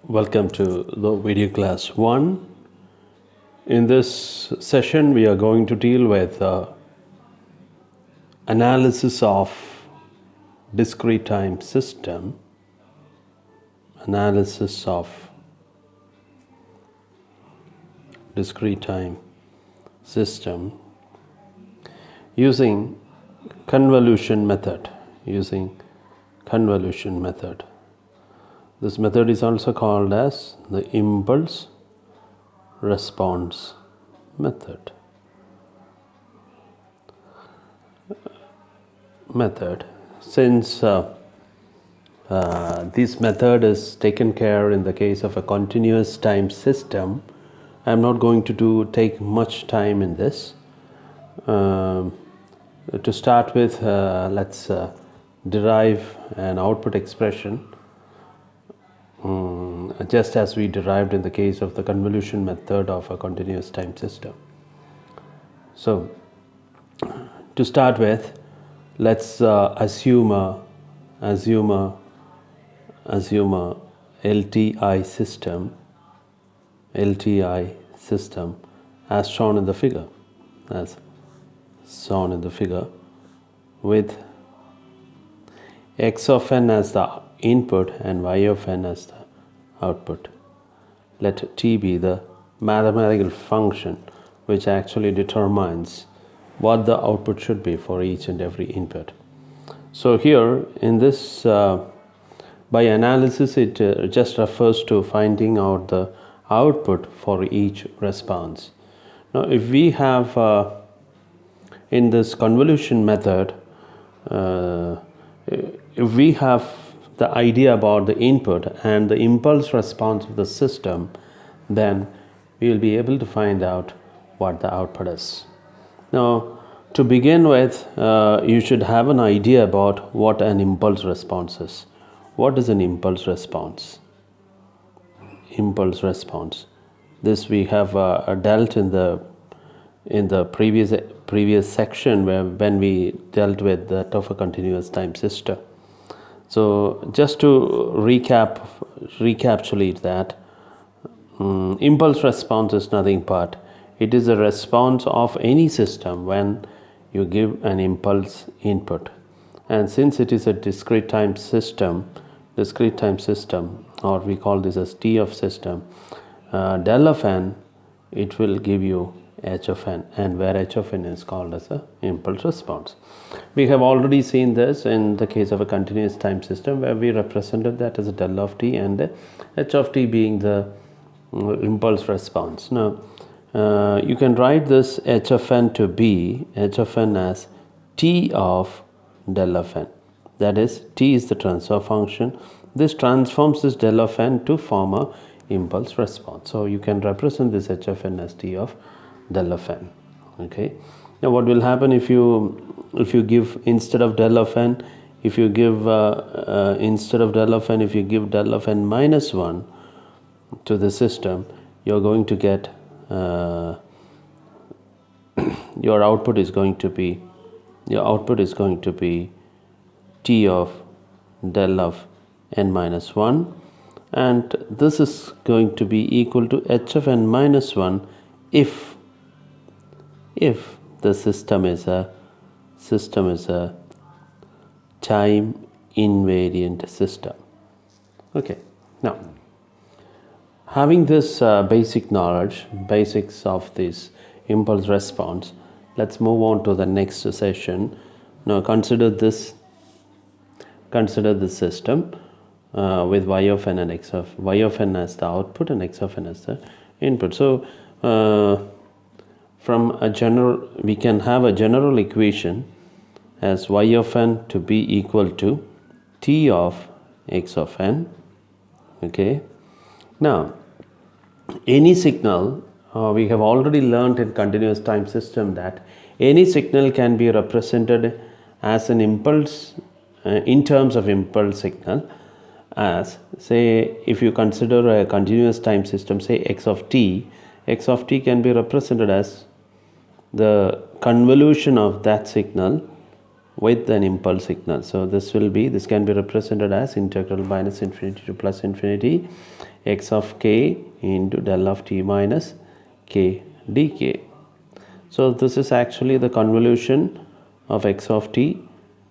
Welcome to the video class 1. In this session, we are going to deal with analysis of discrete time system. Analysis of discrete time system using convolution method. This method is also called as the impulse response method. Since this method is taken care in the case of a continuous time system, I am not going to take much time in this. To start with, let's derive an output expression just as we derived in the case of the convolution method of a continuous time system. So, to start with, let's assume a LTI system as shown in the figure, with x of n as the input and y of n as the output. Let t be the mathematical function which actually determines what the output should be for each and every input. So here in this, by analysis, it just refers to finding out the output for each response. Now if we have in this convolution method, if we have the idea about the input and the impulse response of the system, then we will be able to find out what the output is. Now, to begin with, you should have an idea about what an impulse response is. What is an impulse response? This we have dealt in the previous section when we dealt with that of a continuous time system. So just to recapitulate that, impulse response is nothing but it is a response of any system when you give an impulse input. And since it is a discrete time system, or we call this as T of system, del of n, it will give you h of n, and where h of n is called as a impulse response. We have already seen this in the case of a continuous time system where we represented that as a del of t and h of t being the impulse response. Now you can write this h of n to be h of n as t of del of n. That is, t is the transfer function. This transforms this del of n to form a impulse response. So you can represent this h of n as t of del of n. Okay. Now what will happen if you give instead of del of n, if you give del of n minus 1 to the system, you're going to get your output is going to be t of del of n minus 1, and this is going to be equal to h of n minus 1 if the system is a time invariant system. Okay. Now, having this basics of this impulse response, let's move on to the next session. Now consider this system with y of n and y of n as the output and x of n as the input. So we can have a general equation as y of n to be equal to t of x of n. Okay. Now, any signal, we have already learned in continuous time system that any signal can be represented as an impulse in terms of impulse signal, as, say, if you consider a continuous time system, say x of t can be represented as the convolution of that signal with an impulse signal. So this can be represented as integral minus infinity to plus infinity x of k into del of t minus k dk. So this is actually the convolution of x of t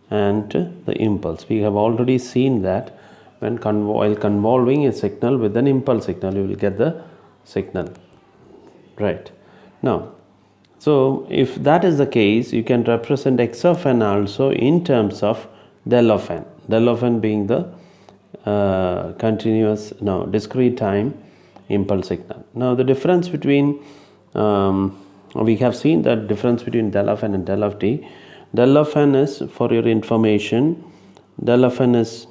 and the impulse. We have already seen that while convolving a signal with an impulse signal, you will get the signal, right? Now, so if that is the case, you can represent x of n also in terms of del of n being the discrete time impulse signal. Now the difference between we have seen that difference between del of n and del of t. Del of n is, for your information, del of n is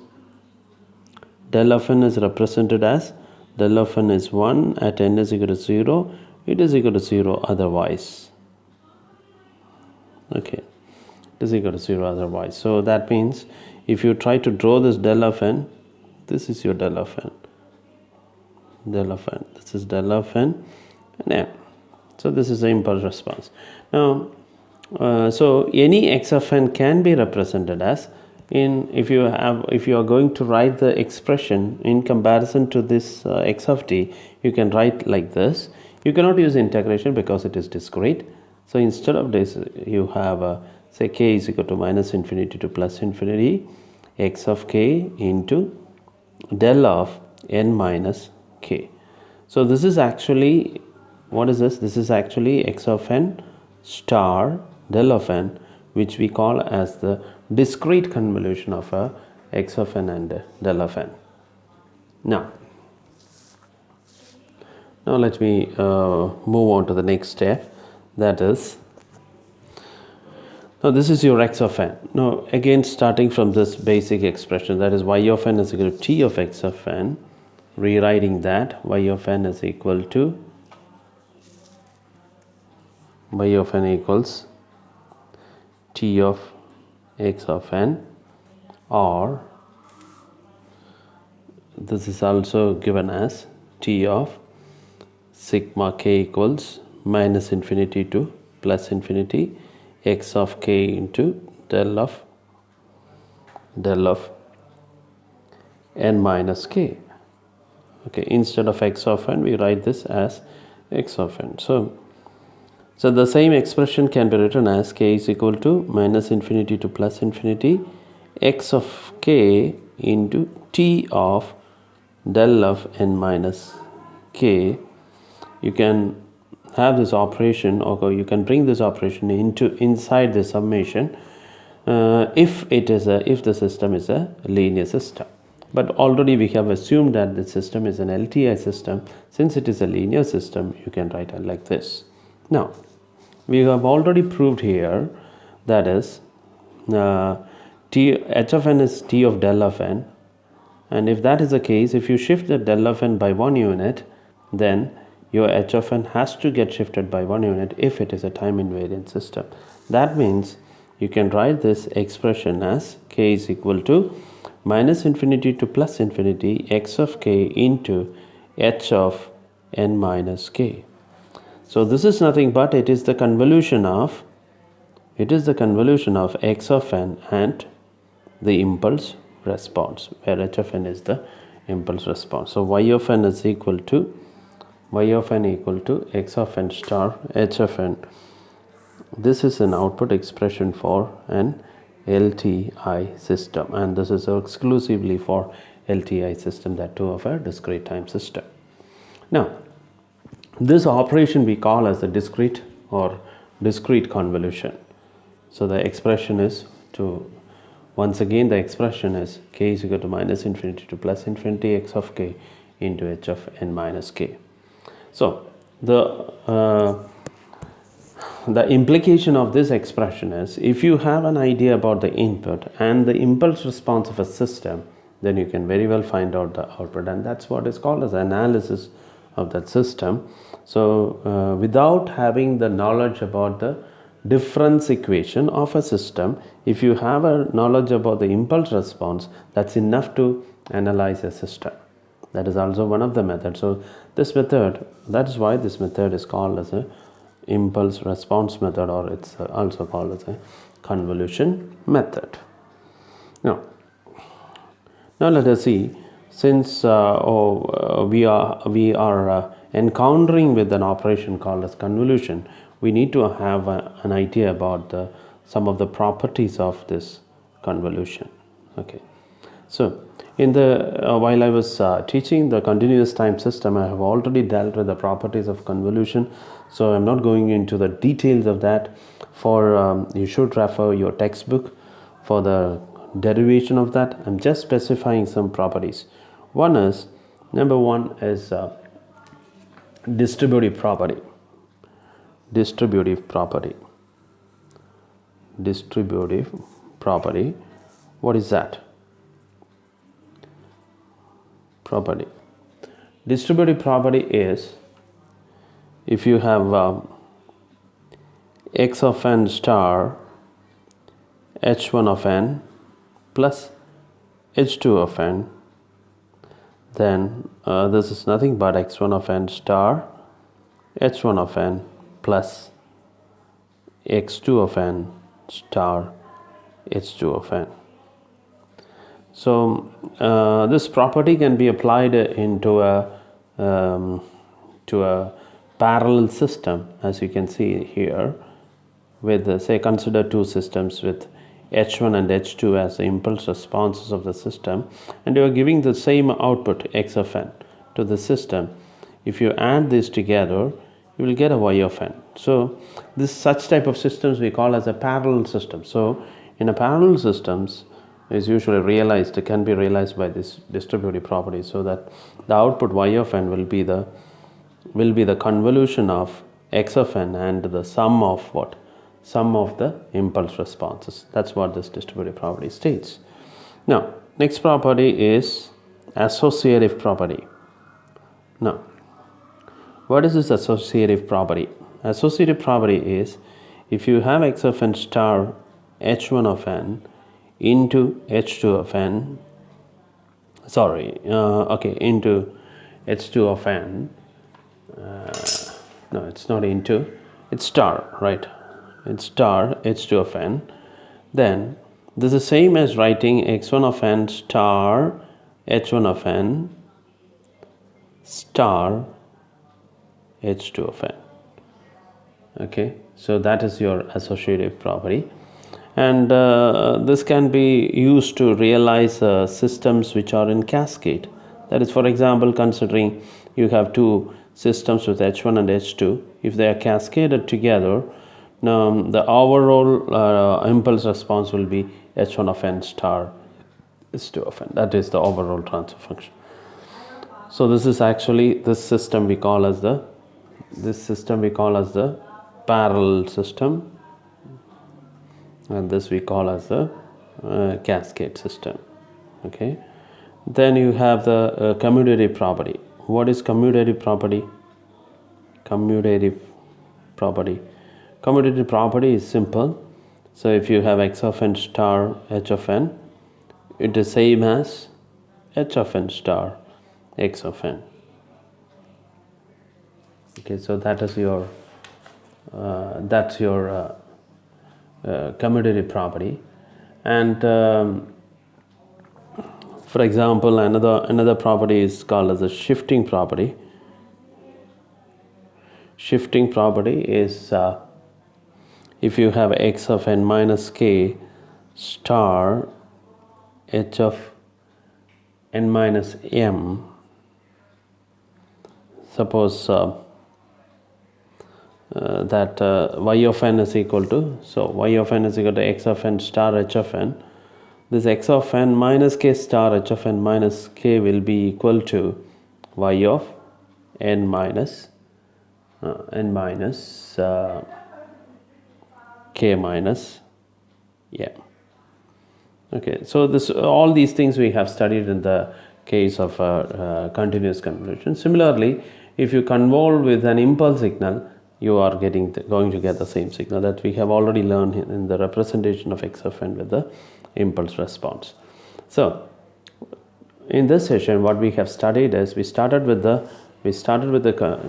represented as del of n is 1 at n is equal to 0, it is equal to 0 otherwise. Okay, it is equal to 0 otherwise. So that means if you try to draw this del of n, this is your del of n, this is del of n and n. So this is the impulse response. Now so any x of n can be represented as, if you are going to write the expression in comparison to this x of t, you can write like this. You cannot use integration because it is discrete. So instead of this, you have say k is equal to minus infinity to plus infinity x of k into del of n minus k. So this is actually, what is this? This is actually x of n star del of n, which we call as the discrete convolution of x of n and del of n. Now let me move on to the next step, that is, now this is your x of n. Now again, starting from this basic expression, that is y of n is equal to t of x of n, rewriting that y of n is equal to y of n equals t of x of n, or this is also given as t of sigma k equals minus infinity to plus infinity x of k into del of n minus k. Okay, instead of x of n, we write this as x of n. So the same expression can be written as k is equal to minus infinity to plus infinity x of k into t of del of n minus k. You can have this operation, or you can bring this operation inside the summation if the system is a linear system. But already we have assumed that the system is an LTI system. Since it is a linear system, you can write it like this. Now we have already proved here, that is h of n is t of del of n, and if that is the case, if you shift the del of n by 1 unit, then your h of n has to get shifted by 1 unit if it is a time invariant system. That means you can write this expression as k is equal to minus infinity to plus infinity x of k into h of n minus k. So this is nothing but it is the convolution of x of n and the impulse response, where h of n is the impulse response. So y of n is equal to x of n star h of n. This is an output expression for an LTI system, and this is exclusively for LTI system, that too of a discrete time system. Now this operation we call as the discrete convolution. So the expression is the expression is k is equal to minus infinity to plus infinity x of k into h of n minus k. So the implication of this expression is, if you have an idea about the input and the impulse response of a system, then you can very well find out the output, and that's what is called as analysis of that system. So without having the knowledge about the difference equation of a system, if you have a knowledge about the impulse response, that's enough to analyze a system. That is also one of the methods. So this method, that is why this method is called as a impulse response method, or it's also called as a convolution method. Now let us see, since we are encountering with an operation called as convolution, we need to have an idea about some of the properties of this convolution. Okay, so in the while I was teaching the continuous time system, I have already dealt with the properties of convolution, so I'm not going into the details of that. For you should refer your textbook for the derivation of that. I'm just specifying some properties. Number one is distributive property. Distributive property. What is that? Property. Distributive property is, if you have x of n star h1 of n plus h2 of n, then this is nothing but x1 of n star h1 of n plus x2 of n star h2 of n. So this property can be applied into a parallel system, as you can see here, with say consider two systems with h1 and h2 as the impulse responses of the system, and you are giving the same output x of n to the system. If you add this together, you will get a y of n. So this such type of systems we call as a parallel system. So in a parallel systems is usually realized, can be realized by this distributive property, so that the output y of n will be the convolution of x of n and the sum of what? Sum of the impulse responses. That's what this distributive property states. Now, next property is associative property. Now, what is this associative property? Associative property is, if you have x of n star h1 of n into h2 of n, into h2 of n, no, it's not into, it's star, right? It's star h2 of n. Then this is same as writing x1 of n star h1 of n star h2 of n. Okay, so that is your associative property, and this can be used to realize systems which are in cascade. That is, for example, considering you have two systems with h1 and h2, if they are cascaded together, the overall impulse response will be h1 of n star h2 of n. That is the overall transfer function. So this is actually, this system we call as the parallel system, and this we call as the cascade system. Okay, then you have the commutative property. What is commutative property? Commutative property is simple. So if you have x of n star h of n, it is same as h of n star x of n. Okay, so that is your commutative property. And for example, another property is called as a shifting property. Shifting property is if you have x of n minus k star h of n minus m, suppose that y of n is equal to, so y of n is equal to x of n star h of n. This x of n minus k star h of n minus k will be equal to y of n minus k minus m. Okay, so all these things we have studied in the case of continuous convolution. Similarly, if you convolve with an impulse signal, you are going to get the same signal that we have already learned in the representation of x of n with the impulse response. So in this session, what we have studied is we started with the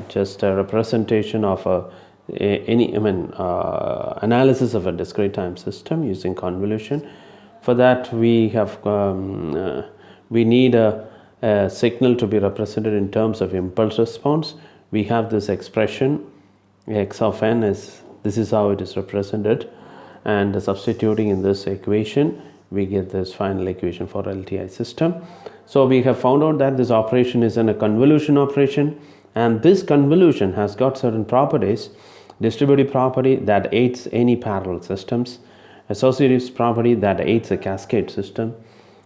just a representation of a analysis of a discrete time system using convolution. For that, we have we need a signal to be represented in terms of impulse response. We have this expression x of n is, this is how it is represented, and substituting in this equation we get this final equation for LTI system. So we have found out that this operation is a convolution operation, and this convolution has got certain properties: distributive property that aids any parallel systems, associative property that aids a cascade system,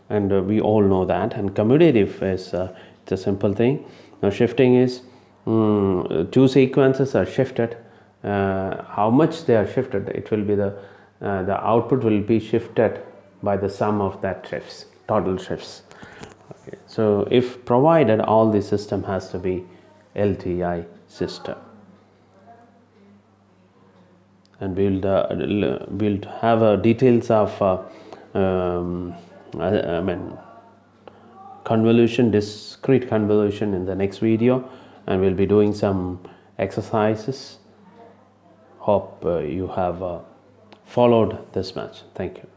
and we all know that. And commutative is it's a simple thing. Now shifting is two sequences are shifted. How much they are shifted, it will be the output will be shifted by the sum of that shifts, total shifts. Okay. So if provided, all the system has to be LTI system, and we'll have details of convolution, discrete convolution in the next video, and we'll be doing some exercises. Hope you have followed this much. Thank you.